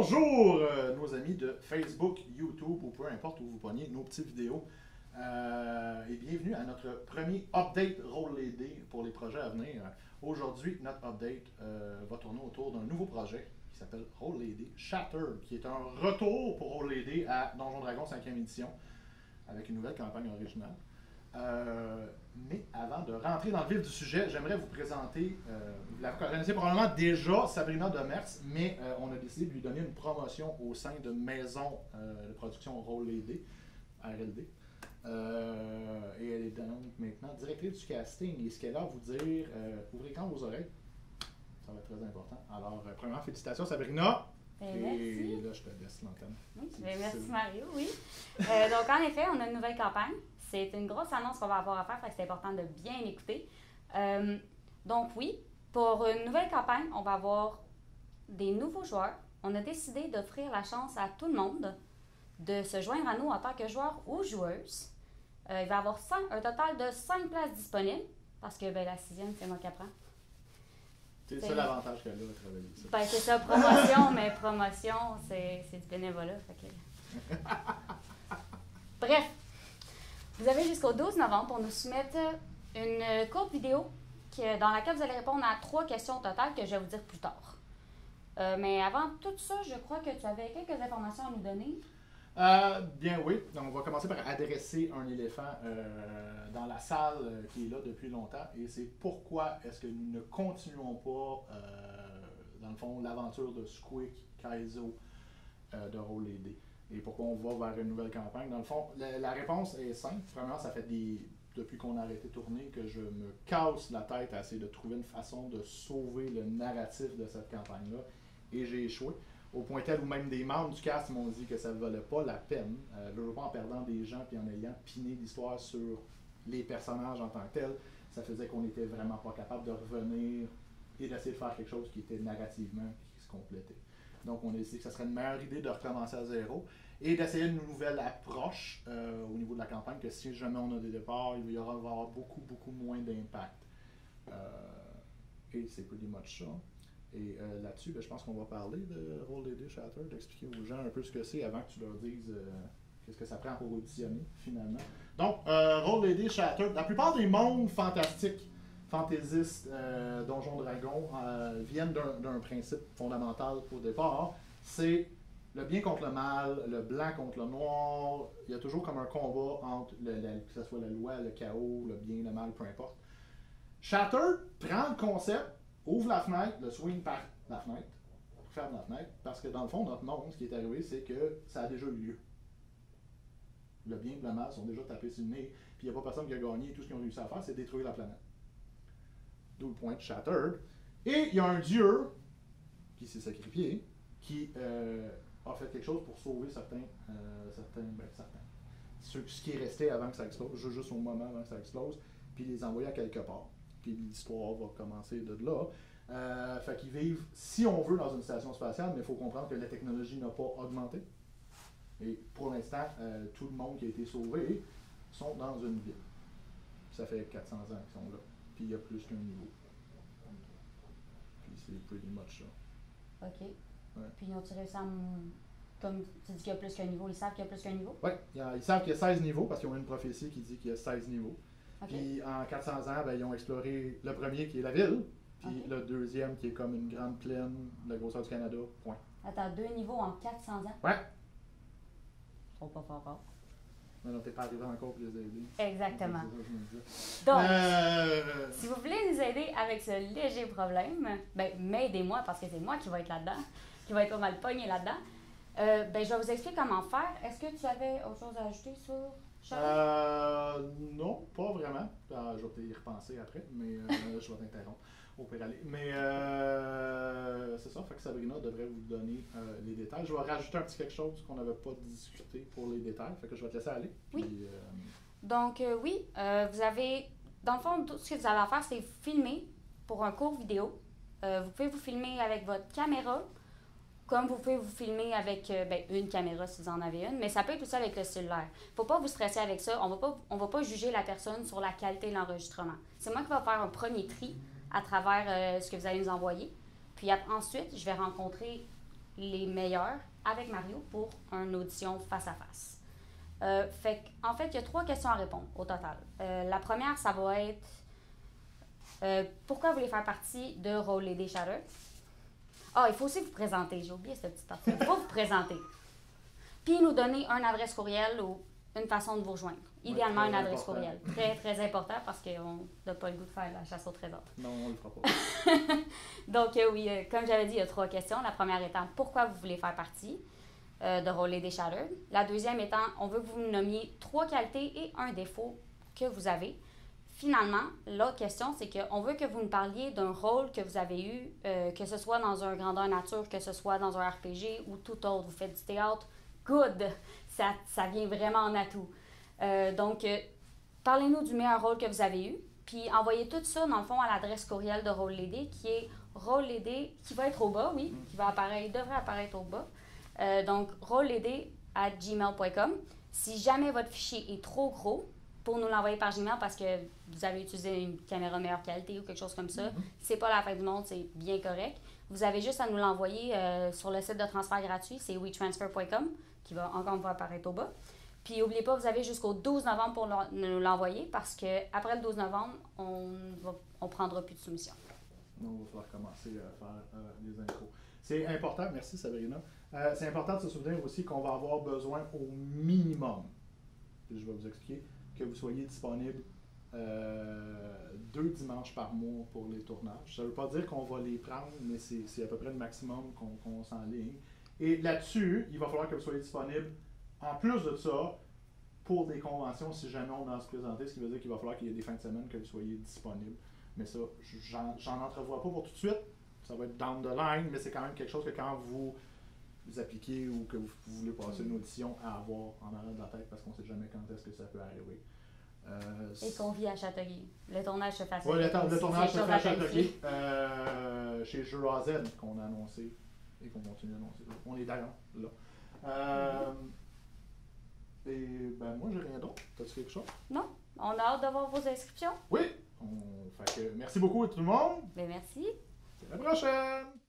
Bonjour, nos amis de Facebook, YouTube ou peu importe où vous preniez nos petites vidéos. Et bienvenue à notre premier update Roll les dés pour les projets à venir. Aujourd'hui, notre update va tourner autour d'un nouveau projet qui s'appelle Roll les dés Shattered, qui est un retour pour Roll les dés à Donjon Dragon 5e édition avec une nouvelle campagne originale. Mais avant de rentrer dans le vif du sujet, j'aimerais vous présenter, vous la connaissez probablement déjà, Sabrina Demers, mais on a décidé de lui donner une promotion au sein de Maison de production Roll les dés, RLD. Et elle est donc maintenant directrice du casting. Et ce qu'elle a à vous dire, ouvrez grand vos oreilles, ça va être très important. Alors, premièrement, félicitations Sabrina. Et merci. Là, je te laisse l'antenne. Oui, merci Mario, oui. Donc, en effet, on a une nouvelle campagne. C'est une grosse annonce qu'on va avoir à faire, fait que c'est important de bien écouter. Donc oui, pour une nouvelle campagne, on va avoir des nouveaux joueurs. On a décidé d'offrir la chance à tout le monde de se joindre à nous en tant que joueur ou joueuse. Il va y avoir un total de 5 places disponibles, parce que la 6e, c'est moi qui apprends. C'est ça l'avantage qu'elle a à travailler. Ça. Ben, c'est ça, promotion, mais promotion, c'est du bénévolat. Fait que... Bref. Vous avez jusqu'au 12 novembre pour nous soumettre une courte vidéo dans laquelle vous allez répondre à 3 questions totales que je vais vous dire plus tard. Mais avant tout ça, je crois que tu avais quelques informations à nous donner. Bien oui, donc on va commencer par adresser un éléphant dans la salle qui est là depuis longtemps et c'est pourquoi est-ce que nous ne continuons pas, dans le fond, l'aventure de Squeak Kaizo de Roll les dés. Et pourquoi on va vers une nouvelle campagne? Dans le fond, la réponse est simple. Premièrement, ça fait depuis qu'on a arrêté de tourner que je me casse la tête à essayer de trouver une façon de sauver le narratif de cette campagne-là. Et j'ai échoué. Au point tel où même des membres du cast m'ont dit que ça ne valait pas la peine. Je ne veux pas en perdant des gens et en ayant piné l'histoire sur les personnages en tant que tels. Ça faisait qu'on n'était vraiment pas capable de revenir et d'essayer de faire quelque chose qui était narrativement et qui se complétait. Donc, on a décidé que ce serait une meilleure idée de recommencer à zéro et d'essayer une nouvelle approche au niveau de la campagne, que si jamais on a des départs, il va y avoir beaucoup, beaucoup moins d'impact. Et c'est pretty much ça. Et là-dessus, je pense qu'on va parler de Roll les dés Shattered, d'expliquer aux gens un peu ce que c'est avant que tu leur dises qu'est-ce que ça prend pour auditionner, finalement. Donc, Roll les dés Shattered, la plupart des mondes fantastiques, fantaisistes, Donjon Dragon, viennent d'un principe fondamental au départ. C'est le bien contre le mal, le blanc contre le noir. Il y a toujours comme un combat entre, que ce soit la loi, le chaos, le bien, le mal, peu importe. Shattered prend le concept, ouvre la fenêtre, le swing par la fenêtre, ferme la fenêtre, parce que dans le fond, notre monde, ce qui est arrivé, c'est que ça a déjà eu lieu. Le bien et le mal sont déjà tapés sur le nez, puis il n'y a pas personne qui a gagné, tout ce qu'ils ont réussi à faire, c'est détruire la planète. D'où le point de Shattered. Et il y a un dieu qui s'est sacrifié, qui a fait quelque chose pour sauver certains. Ce qui est resté avant que ça explose, juste au moment avant que ça explose, puis les envoyer à quelque part. Puis l'histoire va commencer de là. Fait qu'ils vivent, si on veut, dans une station spatiale, mais il faut comprendre que la technologie n'a pas augmenté. Et pour l'instant, tout le monde qui a été sauvé sont dans une ville. Ça fait 400 ans qu'ils sont là. Puis il y a plus qu'un niveau. Puis c'est pretty much ça. OK. Ouais. Puis ils ont-ils réussi à... Comme tu dis qu'il y a plus qu'un niveau, ils savent qu'il y a plus qu'un niveau? Oui, ils savent qu'il y a 16 niveaux parce qu'ils ont une prophétie qui dit qu'il y a 16 niveaux. Okay. Puis en 400 ans, ils ont exploré le premier qui est la ville, puis le deuxième qui est comme une grande plaine de la grosseur du Canada, point. Attends, 2 niveaux en 400 ans? Ouais. Ils sont pas forts. Non, t'es pas arrivé encore pour les aider. Exactement. C'est ça que je me Donc, si vous voulez nous aider avec ce léger problème, m'aidez-moi parce que c'est moi qui va être là-dedans, qui va être pas mal pogné là-dedans. Je vais vous expliquer comment faire. Est-ce que tu avais autre chose à ajouter sur Shattered? Non, pas vraiment. Je vais y repenser après, mais je vais t'interrompre au pire aller. Mais c'est ça, fait que Sabrina devrait vous donner les détails. Je vais rajouter un petit quelque chose qu'on n'avait pas discuté pour les détails, fait que je vais te laisser aller. Oui. Puis, Donc, vous avez, dans le fond, tout ce que vous avez à faire, c'est filmer pour un court vidéo. Vous pouvez vous filmer avec votre caméra, comme vous pouvez vous filmer avec une caméra si vous en avez une, mais ça peut être aussi avec le cellulaire. Il ne faut pas vous stresser avec ça. On va pas juger la personne sur la qualité de l'enregistrement. C'est moi qui vais faire un premier tri à travers ce que vous allez nous envoyer. Puis ensuite, je vais rencontrer les meilleurs avec Mario pour une audition face à face. En fait, il y a 3 questions à répondre au total. La première, ça va être pourquoi vous voulez faire partie de Roll Lady Chatter? Ah, il faut aussi vous présenter. J'ai oublié cette petite partie. Il faut vous présenter. Puis nous donner une adresse courriel ou une façon de vous rejoindre. Idéalement, une adresse courriel. Très, très important parce qu'on n'a pas le goût de faire la chasse au trésor. Non, on ne le fera pas. Donc, oui, comme j'avais dit, il y a 3 questions. La première étant pourquoi vous voulez faire partie de Roll Lady Chatter. La deuxième étant on veut que vous nous nommiez 3 qualités et un défaut que vous avez. Finalement, l'autre question, c'est qu'on veut que vous nous parliez d'un rôle que vous avez eu, que ce soit dans un grandeur nature, que ce soit dans un RPG ou tout autre. Vous faites du théâtre, good! Ça vient vraiment en atout. Donc, parlez-nous du meilleur rôle que vous avez eu, puis envoyez tout ça, dans le fond, à l'adresse courriel de Roll Lady, qui est Roll Lady, qui va être au bas, oui, qui va devrait apparaître au bas. Donc, rolllady@gmail.com. Si jamais votre fichier est trop gros, pour nous l'envoyer par Gmail parce que vous avez utilisé une caméra meilleure qualité ou quelque chose comme ça, c'est pas la fin du monde, c'est bien correct. Vous avez juste à nous l'envoyer sur le site de transfert gratuit, c'est wetransfer.com, qui va encore une fois apparaître au bas. Puis n'oubliez pas, vous avez jusqu'au 12 novembre pour nous l'envoyer parce qu'après le 12 novembre, on prendra plus de soumission. Donc, il va falloir commencer à faire des intros. C'est important, merci Sabrina. C'est important de se souvenir aussi qu'on va avoir besoin au minimum, puis je vais vous expliquer, que vous soyez disponible 2 dimanches par mois pour les tournages. Ça ne veut pas dire qu'on va les prendre, mais c'est à peu près le maximum qu'on s'enligne. Et là-dessus, il va falloir que vous soyez disponible, en plus de ça, pour des conventions, si jamais on a à se présenter, ce qui veut dire qu'il va falloir qu'il y ait des fins de semaine que vous soyez disponible. Mais ça, j'en entrevois pas pour tout de suite. Ça va être down the line, mais c'est quand même quelque chose que quand vous appliquez ou que vous voulez passer une audition à avoir en arrière de la tête parce qu'on ne sait jamais quand est-ce que ça peut arriver. Et qu'on vit à Châteauguay. Le tournage se fait à Châteauguay. Oui, le tournage se fait à Châteauguay. Chez Jeux AZ qu'on a annoncé et qu'on continue d'annoncer. On est d'ailleurs là. Et ben moi, j'ai rien d'autre. T'as-tu quelque chose? Non. On a hâte de voir vos inscriptions. Oui. Fait que merci beaucoup à tout le monde. Ben merci. À la prochaine!